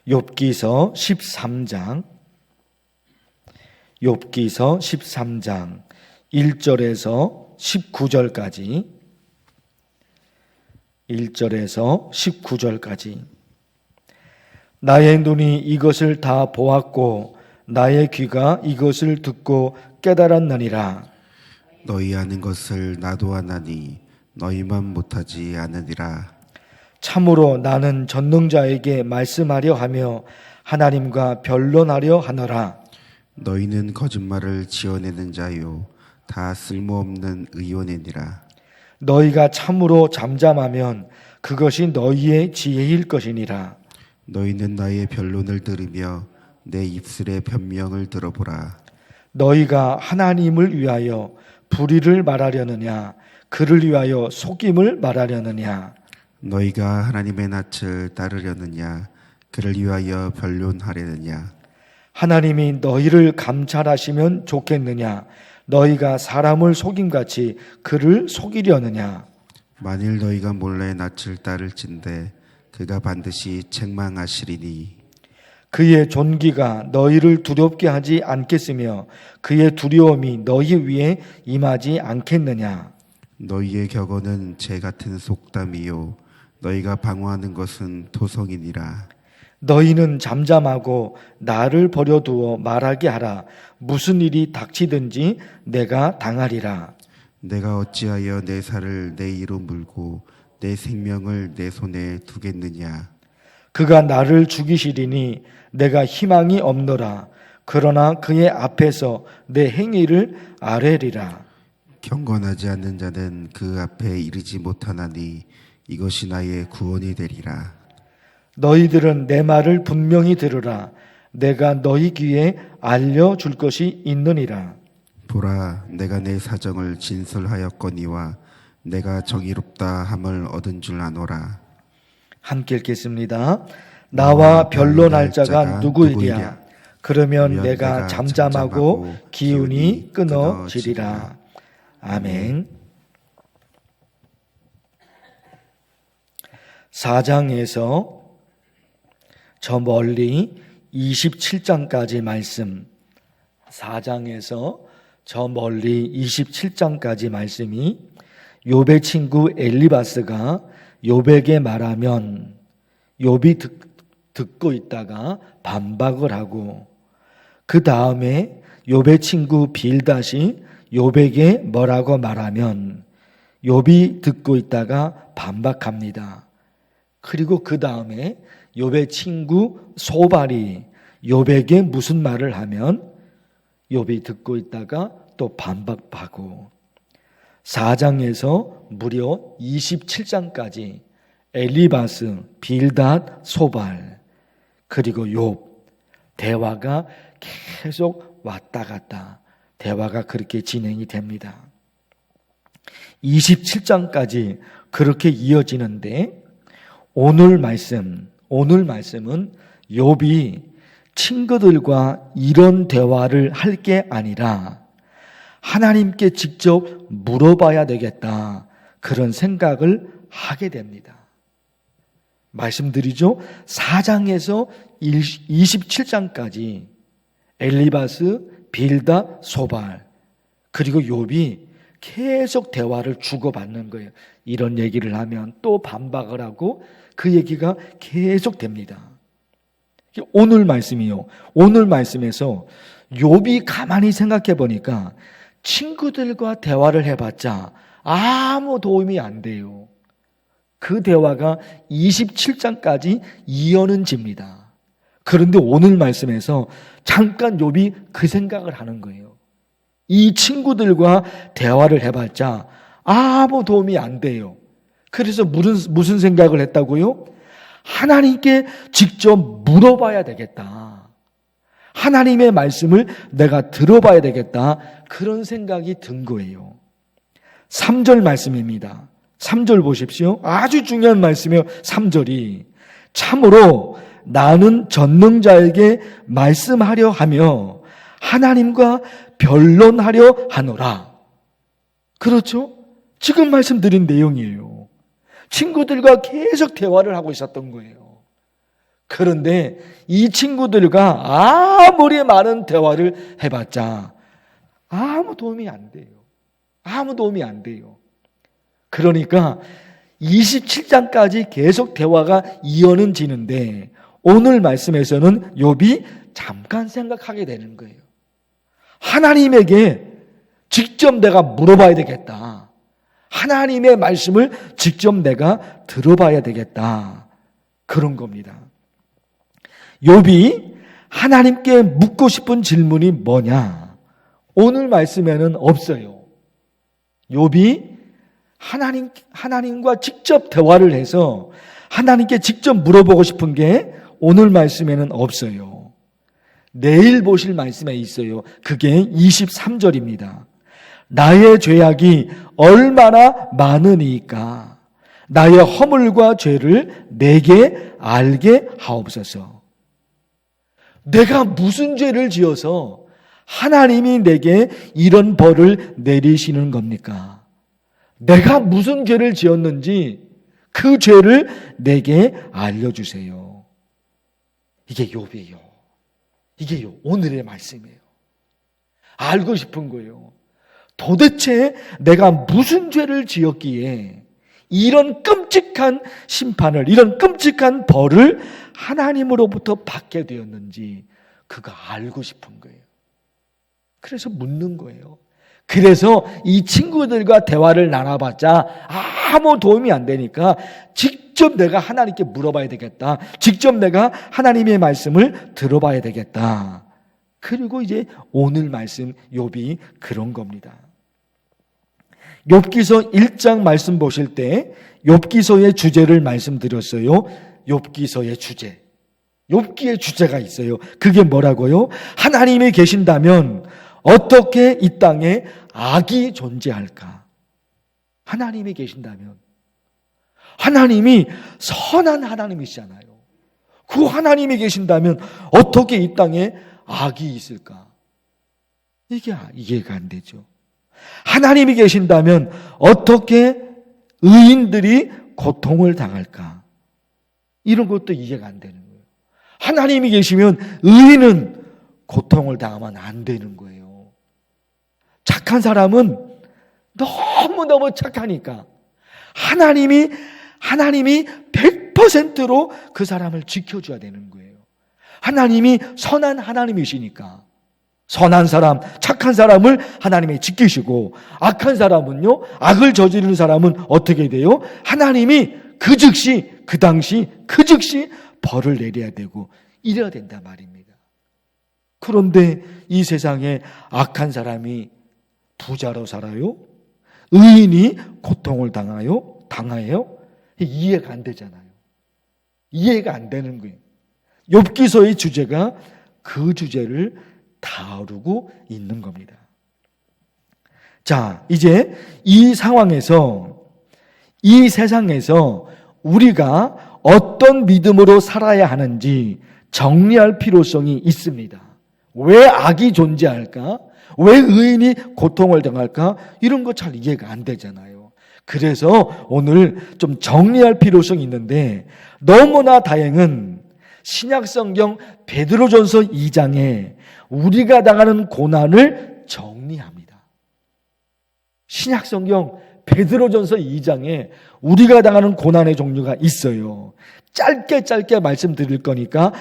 욥기서 13장 1절에서 19절까지 나의 눈이 이것을 다 보았고 나의 귀가 이것을 듣고 깨달았느니라. 너희 아는 것을 나도 아나니 너희만 못하지 않으리라. 참으로 나는 전능자에게 말씀하려 하며 하나님과 변론하려 하노라. 너희는 거짓말을 지어내는 자요 다 쓸모없는 의논이니라. 너희가 참으로 잠잠하면 그것이 너희의 지혜일 것이니라. 너희는 나의 변론을 들으며 내 입술의 변명을 들어보라. 너희가 하나님을 위하여 불의를 말하려느냐 그를 위하여 속임을 말하려느냐. 너희가 하나님의 낯을 따르려느냐 그를 위하여 변론하려느냐. 하나님이 너희를 감찰하시면 좋겠느냐 너희가 사람을 속임같이 그를 속이려느냐. 만일 너희가 몰래 낯을 따를진대 그가 반드시 책망하시리니 그의 존귀가 너희를 두렵게 하지 않겠으며 그의 두려움이 너희 위에 임하지 않겠느냐. 너희의 격언은 재 같은 속담이요 너희가 방어하는 것은 토성이니라. 너희는 잠잠하고 나를 버려두어 말하게 하라. 무슨 일이 닥치든지 내가 당하리라. 내가 어찌하여 내 살을 내 이로 물고 내 생명을 내 손에 두겠느냐. 그가 나를 죽이시리니 내가 희망이 없노라. 그러나 그의 앞에서 내 행위를 아뢰리라. 경건하지 않는 자는 그 앞에 이르지 못하나니 이것이 나의 구원이 되리라. 너희들은 내 말을 분명히 들으라. 내가 너희 귀에 알려줄 것이 있느니라. 보라, 내가 내 사정을 진술하였거니와 내가 정의롭다 함을 얻은 줄 아노라. 함께 읽겠습니다. 나와 변론할 자가 누구이랴. 그러면 내가 잠잠하고 기운이 끊어지리라. 아멘. 4장에서 저 멀리 27장까지 말씀, 4장에서 저 멀리 27장까지 말씀이 욥의 친구 엘리바스가 욥에게 말하면 욥이 듣고 있다가 반박을 하고, 그 다음에 욥의 친구 빌닷이 욥에게 뭐라고 말하면 욥이 듣고 있다가 반박합니다. 그리고 그 다음에 욥의 친구 소발이 욥에게 무슨 말을 하면 욥이 듣고 있다가 또 반박하고, 4장에서 무려 27장까지 엘리바스, 빌닷, 소발, 그리고 욥 대화가 계속 왔다 갔다 대화가 그렇게 진행이 됩니다. 27장까지 그렇게 이어지는데 오늘 말씀은 욥이 친구들과 이런 대화를 할 게 아니라 하나님께 직접 물어봐야 되겠다, 그런 생각을 하게 됩니다. 말씀드리죠. 4장에서 27장까지 엘리바스, 빌닷, 소발, 그리고 욥이 계속 대화를 주고받는 거예요. 이런 얘기를 하면 또 반박을 하고 그 얘기가 계속 됩니다. 오늘 말씀이요. 오늘 말씀에서 욥이 가만히 생각해 보니까 친구들과 대화를 해봤자 아무 도움이 안 돼요. 그 대화가 27장까지 이어는집니다. 그런데 오늘 말씀에서 잠깐 욥이 그 생각을 하는 거예요. 이 친구들과 대화를 해봤자 아무 도움이 안 돼요. 그래서 무슨 생각을 했다고요? 하나님께 직접 물어봐야 되겠다. 하나님의 말씀을 내가 들어봐야 되겠다. 그런 생각이 든 거예요. 3절 말씀입니다. 3절 보십시오. 아주 중요한 말씀이에요. 3절이 참으로 나는 전능자에게 말씀하려 하며 하나님과 변론하려 하노라. 그렇죠? 지금 말씀드린 내용이에요. 친구들과 계속 대화를 하고 있었던 거예요. 그런데 이 친구들과 아무리 많은 대화를 해봤자 아무 도움이 안 돼요. 아무 도움이 안 돼요. 그러니까 27장까지 계속 대화가 이어지는데 오늘 말씀에서는 욥이 잠깐 생각하게 되는 거예요. 하나님에게 직접 내가 물어봐야 되겠다. 하나님의 말씀을 직접 내가 들어봐야 되겠다. 그런 겁니다. 욥이 하나님께 묻고 싶은 질문이 뭐냐? 오늘 말씀에는 없어요. 욥이 하나님과 직접 대화를 해서 하나님께 직접 물어보고 싶은 게 오늘 말씀에는 없어요. 내일 보실 말씀에 있어요. 그게 23절입니다. 나의 죄악이 얼마나 많으니까 나의 허물과 죄를 내게 알게 하옵소서. 내가 무슨 죄를 지어서 하나님이 내게 이런 벌을 내리시는 겁니까? 내가 무슨 죄를 지었는지 그 죄를 내게 알려주세요. 이게 욥이에요. 이게 오늘의 말씀이에요. 알고 싶은 거예요. 도대체 내가 무슨 죄를 지었기에 이런 끔찍한 심판을, 이런 끔찍한 벌을 하나님으로부터 받게 되었는지 그가 알고 싶은 거예요. 그래서 묻는 거예요. 그래서 이 친구들과 대화를 나눠봤자 아무 도움이 안 되니까 직접 내가 하나님께 물어봐야 되겠다. 직접 내가 하나님의 말씀을 들어봐야 되겠다. 그리고 이제 오늘 말씀 욥이 그런 겁니다. 욥기서 1장 말씀 보실 때 욥기서의 주제를 말씀드렸어요. 욥기서의 주제. 욥기의 주제가 있어요. 그게 뭐라고요? 하나님이 계신다면 어떻게 이 땅에 악이 존재할까? 하나님이 계신다면 하나님이 선한 하나님이시잖아요. 그 하나님이 계신다면 어떻게 이 땅에 악이 있을까? 이게 이해가 안 되죠. 하나님이 계신다면 어떻게 의인들이 고통을 당할까? 이런 것도 이해가 안 되는 거예요. 하나님이 계시면 의인은 고통을 당하면 안 되는 거예요. 착한 사람은 너무너무 착하니까 하나님이 100%로 그 사람을 지켜줘야 되는 거예요. 하나님이 선한 하나님이시니까 선한 사람, 착한 사람을 하나님이 지키시고 악한 사람은요, 악을 저지르는 사람은 어떻게 돼요? 하나님이 그 당시 벌을 내려야 되고 이래야 된단 말입니다. 그런데 이 세상에 악한 사람이 부자로 살아요? 의인이 고통을 당해요? 이해가 안 되잖아요. 이해가 안 되는 거예요. 욥기서의 주제가 그 주제를 다루고 있는 겁니다. 자, 이제 이 상황에서, 이 세상에서 우리가 어떤 믿음으로 살아야 하는지 정리할 필요성이 있습니다. 왜 악이 존재할까? 왜 의인이 고통을 당할까? 이런 거 잘 이해가 안 되잖아요. 그래서 오늘 좀 정리할 필요성이 있는데 너무나 다행은 신약성경 베드로전서 2장에 우리가 당하는 고난을 정리합니다. 신약성경 베드로전서 2장에 우리가 당하는 고난의 종류가 있어요. 짧게 말씀드릴 거니까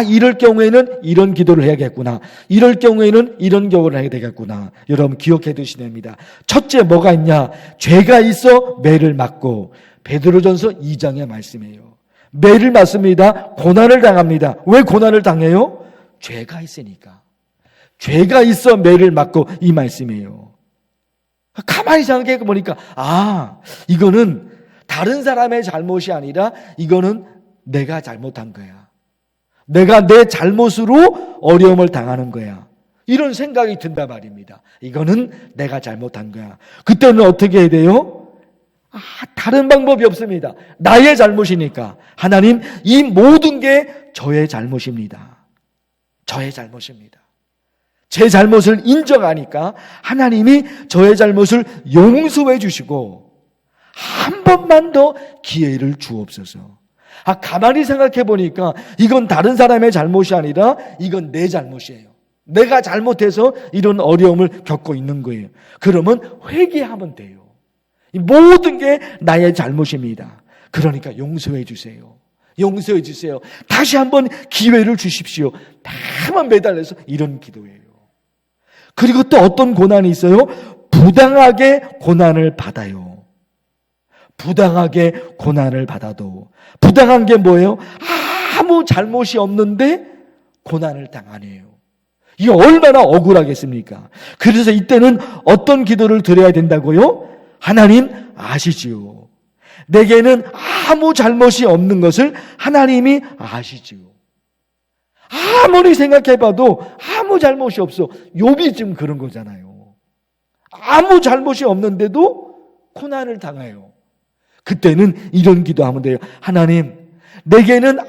이럴 경우에는 이런 기도를 해야겠구나. 이럴 경우에는 이런 기도를 해야 되겠구나. 여러분 기억해 두시면 됩니다. 첫째 뭐가 있냐? 죄가 있어 매를 맞고 베드로전서 2장의 말씀이에요. 매를 맞습니다. 고난을 당합니다. 왜 고난을 당해요? 죄가 있으니까. 죄가 있어 매를 맞고 이 말씀이에요. 가만히 생각해 보니까 이거는 다른 사람의 잘못이 아니라 이거는 내가 잘못한 거야. 내가 내 잘못으로 어려움을 당하는 거야. 이런 생각이 든단 말입니다. 이거는 내가 잘못한 거야. 그때는 어떻게 해야 돼요? 다른 방법이 없습니다. 나의 잘못이니까. 하나님, 이 모든 게 저의 잘못입니다. 저의 잘못입니다. 제 잘못을 인정하니까 하나님이 저의 잘못을 용서해 주시고 한 번만 더 기회를 주옵소서. 가만히 생각해 보니까 이건 다른 사람의 잘못이 아니라 이건 내 잘못이에요. 내가 잘못해서 이런 어려움을 겪고 있는 거예요. 그러면 회개하면 돼요. 이 모든 게 나의 잘못입니다. 그러니까 용서해 주세요. 용서해 주세요. 다시 한번 기회를 주십시오. 다만 매달려서 이런 기도예요. 그리고 또 어떤 고난이 있어요? 부당하게 고난을 받아요. 부당하게 고난을 받아도 부당한 게 뭐예요? 아무 잘못이 없는데 고난을 당하네요. 이게 얼마나 억울하겠습니까? 그래서 이때는 어떤 기도를 드려야 된다고요? 하나님 아시지요. 내게는 아무 잘못이 없는 것을 하나님이 아시지요. 아무리 생각해봐도 아무 잘못이 없어. 욥이 지금 그런 거잖아요. 아무 잘못이 없는데도 고난을 당해요. 그때는 이런 기도하면 돼요. 하나님, 내게는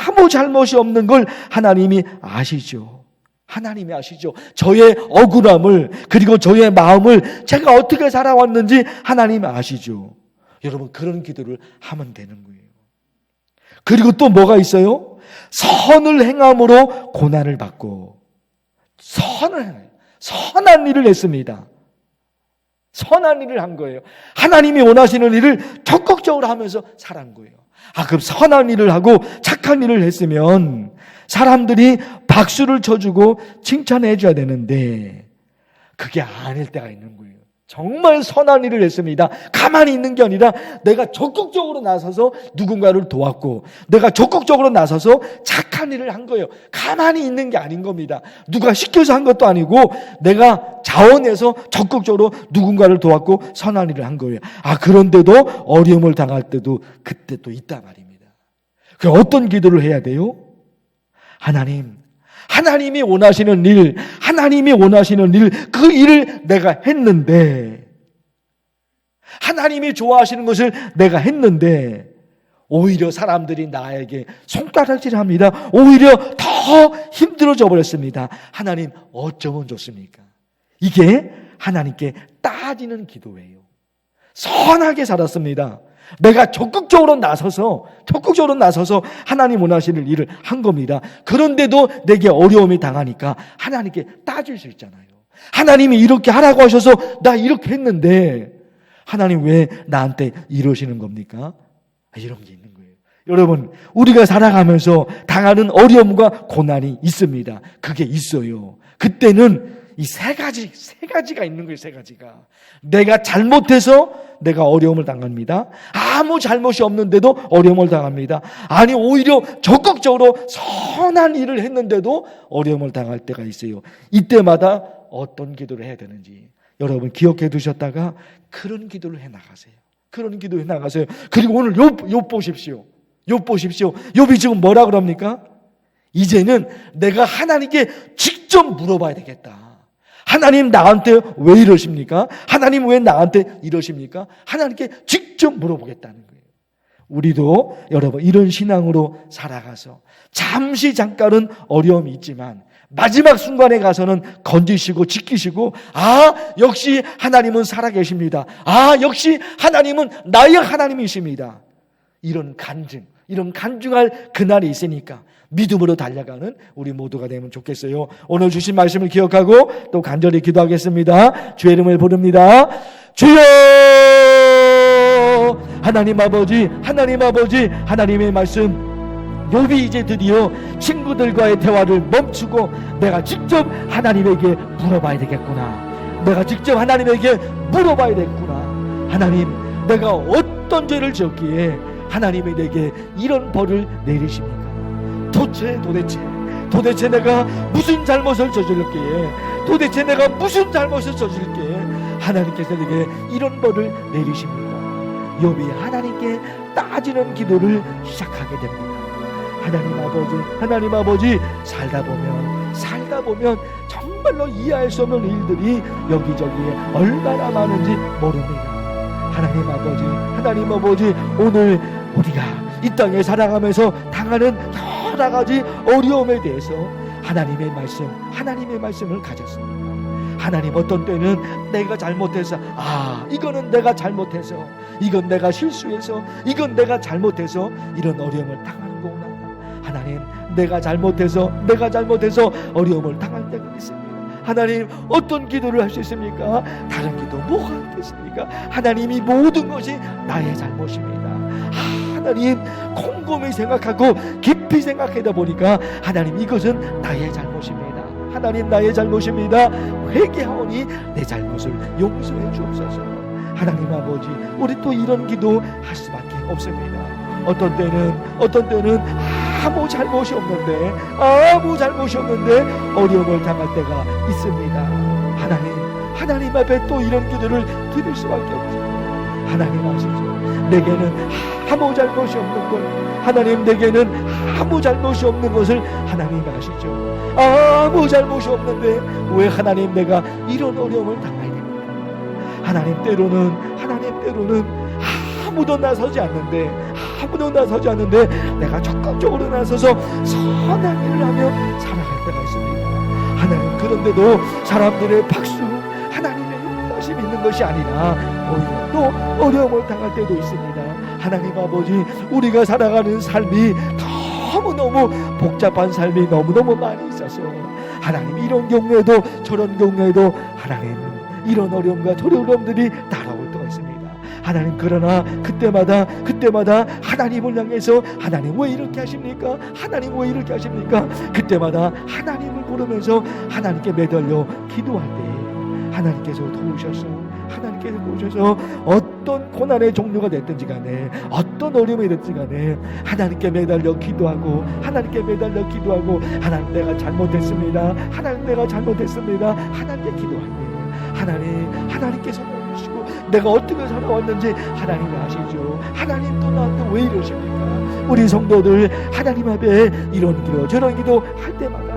아무 잘못이 없는 걸 하나님이 아시죠. 하나님이 아시죠. 저의 억울함을, 그리고 저의 마음을 제가 어떻게 살아왔는지 하나님이 아시죠. 여러분, 그런 기도를 하면 되는 거예요. 그리고 또 뭐가 있어요? 선을 행함으로 고난을 받고, 선을 행해요. 선한 일을 했습니다. 선한 일을 한 거예요. 하나님이 원하시는 일을 적극적으로 하면서 살아간 거예요. 그럼 선한 일을 하고 착한 일을 했으면 사람들이 박수를 쳐주고 칭찬해 줘야 되는데 그게 아닐 때가 있는 거예요. 정말 선한 일을 했습니다. 가만히 있는 게 아니라 내가 적극적으로 나서서 누군가를 도왔고, 내가 적극적으로 나서서 착한 일을 한 거예요. 가만히 있는 게 아닌 겁니다. 누가 시켜서 한 것도 아니고 내가 자원해서 적극적으로 누군가를 도왔고 선한 일을 한 거예요. 그런데도 어려움을 당할 때도 그때 또 있단 말입니다. 그 어떤 기도를 해야 돼요? 하나님이 원하시는 일, 그 일을 내가 했는데, 하나님이 좋아하시는 것을 내가 했는데, 오히려 사람들이 나에게 손가락질 합니다. 오히려 더 힘들어져 버렸습니다. 하나님, 어쩌면 좋습니까? 이게 하나님께 따지는 기도예요. 선하게 살았습니다. 내가 적극적으로 나서서 하나님 원하시는 일을 한 겁니다. 그런데도 내게 어려움이 당하니까 하나님께 따질 수 있잖아요. 하나님이 이렇게 하라고 하셔서 나 이렇게 했는데 하나님 왜 나한테 이러시는 겁니까? 이런 게 있는 거예요. 여러분, 우리가 살아가면서 당하는 어려움과 고난이 있습니다. 그게 있어요. 그때는 이 세 가지가 있는 거예요. 세 가지가. 내가 잘못해서 내가 어려움을 당합니다. 아무 잘못이 없는데도 어려움을 당합니다. 아니, 오히려 적극적으로 선한 일을 했는데도 어려움을 당할 때가 있어요. 이때마다 어떤 기도를 해야 되는지 여러분 기억해 두셨다가 그런 기도를 해 나가세요. 그리고 오늘 욥 보십시오. 욥이 지금 뭐라 그럽니까? 이제는 내가 하나님께 직접 물어봐야 되겠다. 하나님 나한테 왜 이러십니까? 하나님 왜 나한테 이러십니까? 하나님께 직접 물어보겠다는 거예요. 우리도 여러분 이런 신앙으로 살아가서 잠깐은 어려움이 있지만 마지막 순간에 가서는 건지시고 지키시고 역시 하나님은 살아계십니다. 역시 하나님은 나의 하나님이십니다. 이런 간증할 그날이 있으니까 믿음으로 달려가는 우리 모두가 되면 좋겠어요. 오늘 주신 말씀을 기억하고 또 간절히 기도하겠습니다. 주의 이름을 부릅니다. 주여! 하나님 아버지, 하나님의 말씀, 욥이 이제 드디어 친구들과의 대화를 멈추고 내가 직접 하나님에게 물어봐야 되겠구나. 하나님, 내가 어떤 죄를 지었기에 하나님이 내게 이런 벌을 내리십니까? 도대체 내가 무슨 잘못을 저질렀기에, 하나님께서 내게 이런 벌을 내리십니까? 욥이 하나님께 따지는 기도를 시작하게 됩니다. 하나님 아버지, 살다 보면 정말로 이해할 수 없는 일들이 여기저기에 얼마나 많은지 모릅니다. 하나님 아버지, 오늘 우리가 이 땅에 살아가면서 당하는 여러 가지 어려움에 대해서 하나님의 말씀을 가졌습니다. 하나님, 어떤 때는 내가 잘못해서, 이거는 내가 잘못해서, 이건 내가 실수해서, 이건 내가 잘못해서 이런 어려움을 당하는 거구나. 하나님, 내가 잘못해서 어려움을 당할 때가 있습니다. 하나님, 어떤 기도를 할 수 있습니까? 다른 기도 뭐가 있겠습니까? 하나님이 모든 것이 나의 잘못입니다. 하나님, 곰곰이 생각하고 깊이 생각하다 보니까 하나님, 이것은 나의 잘못입니다. 하나님, 나의 잘못입니다. 회개하오니 내 잘못을 용서해 주옵소서. 하나님 아버지, 우리 또 이런 기도 할 수밖에 없습니다. 어떤 때는 아무 잘못이 없는데 어려움을 당할 때가 있습니다. 하나님 앞에 또 이런 기도를 드릴 수밖에 없습니다. 하나님 아시죠? 내게는 아무 잘못이 없는 것, 하나님, 내게는 아무 잘못이 없는 것을 하나님 아시죠? 아무 잘못이 없는데 왜 하나님, 내가 이런 어려움을 당해야 됩니까? 하나님, 때로는 아무도 나서지 않는데 내가 적극적으로 나서서 선한 일을 하며 살아갈 때가 있습니다. 하나님, 그런데도 사람들의 박수, 하나님의 인도하심이 있는 것이 아니라 오히려 또 어려움을 당할 때도 있습니다. 하나님 아버지, 우리가 살아가는 삶이 너무너무 복잡한 삶이 너무너무 많이 있어서 하나님, 이런 경우에도 저런 경우에도 하나님, 이런 어려움과 저런 어려움들이 따라올 때가 있습니다. 하나님, 그러나 그때마다 하나님을 향해서 하나님 왜 이렇게 하십니까? 하나님 왜 이렇게 하십니까? 그때마다 하나님을 부르면서 하나님께 매달려 기도할 때 하나님께서 도우셔서 어떤 고난의 종류가 됐든지 간에, 어떤 어려움이 됐든지 간에 하나님께 매달려 기도하고 하나님, 내가 잘못했습니다. 하나님께 기도할 때 하나님께서 도우시고, 내가 어떻게 살아왔는지 하나님이 아시죠? 하나님, 또 나한테 왜 이러십니까? 우리 성도들 하나님 앞에 이런 기도 저런 기도 할 때마다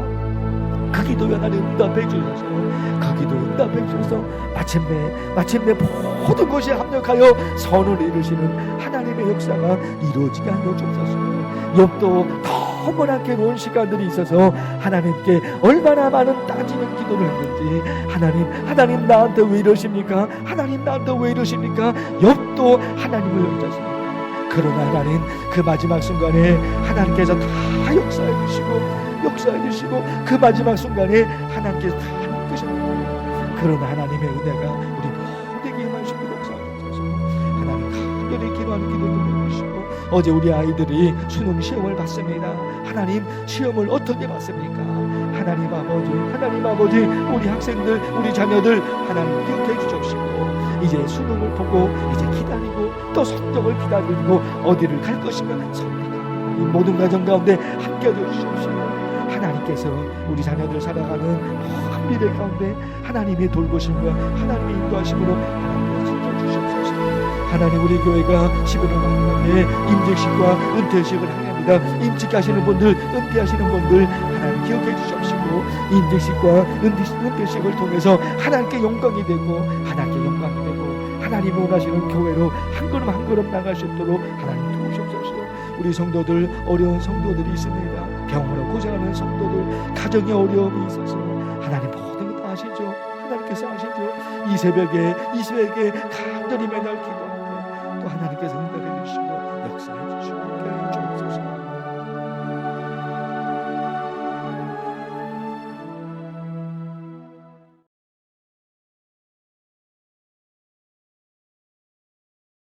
그 기도에 하나님 응답해 주셔서 마침내 모든 것이 합력하여 선을 이루시는 하나님의 역사가 이루어지게 하여 주옵소서. 욥도 너무나 괴로운 시간들이 있어서 하나님께 얼마나 많은 따지는 기도를 했는지, 하나님 나한테 왜 이러십니까? 욥도 하나님을 여겼습니다. 그러나 하나님, 그 마지막 순간에 하나님께서 다 역사해 주시고 그 마지막 순간에 하나님께서 다 이끄셨습니다. 그러나 하나님의 은혜가 우리 모두에게 임하시고 역사하셔서 하나님, 간절히 기도하는 기도를 해주시고, 어제 우리 아이들이 수능 시험을 봤습니다. 하나님, 시험을 어떻게 봤습니까? 하나님 아버지, 우리 학생들, 우리 자녀들 하나님 기억해 주십시오. 이제 수능을 보고 이제 기다리고 또 성적을 기다리고 어디를 갈 것인가 선택합니다. 이 모든 가정 가운데 함께 해주십시오. 하나님께서 우리 자녀들 살아가는 모든 미래 가운데 하나님의 돌보심과 하나님의 인도하심으로 하나님을 지켜주시옵소서. 하나님, 우리 교회가 11월 마지막에 임직식과 은퇴식을 행합니다. 임직하시는 분들, 은퇴하시는 분들 하나님 기억해 주십시오. 임직식과 은퇴식을 통해서 하나님께 영광이 되고 하나님 원하시는 교회로 한 걸음 나갈 수 있도록 하나님 도우시옵소서. 우리 성도들, 어려운 성도들이 있습니다. 병으로 고생하는 성도들, 가정에 어려움이 있어서 하나님 모든 것 다 아시죠? 하나님께서 아시죠? 이 새벽에 간절히 매달 기도하는데 또 하나님께서 응답해 주시고 역사해 주시고 함께해 주옵소서.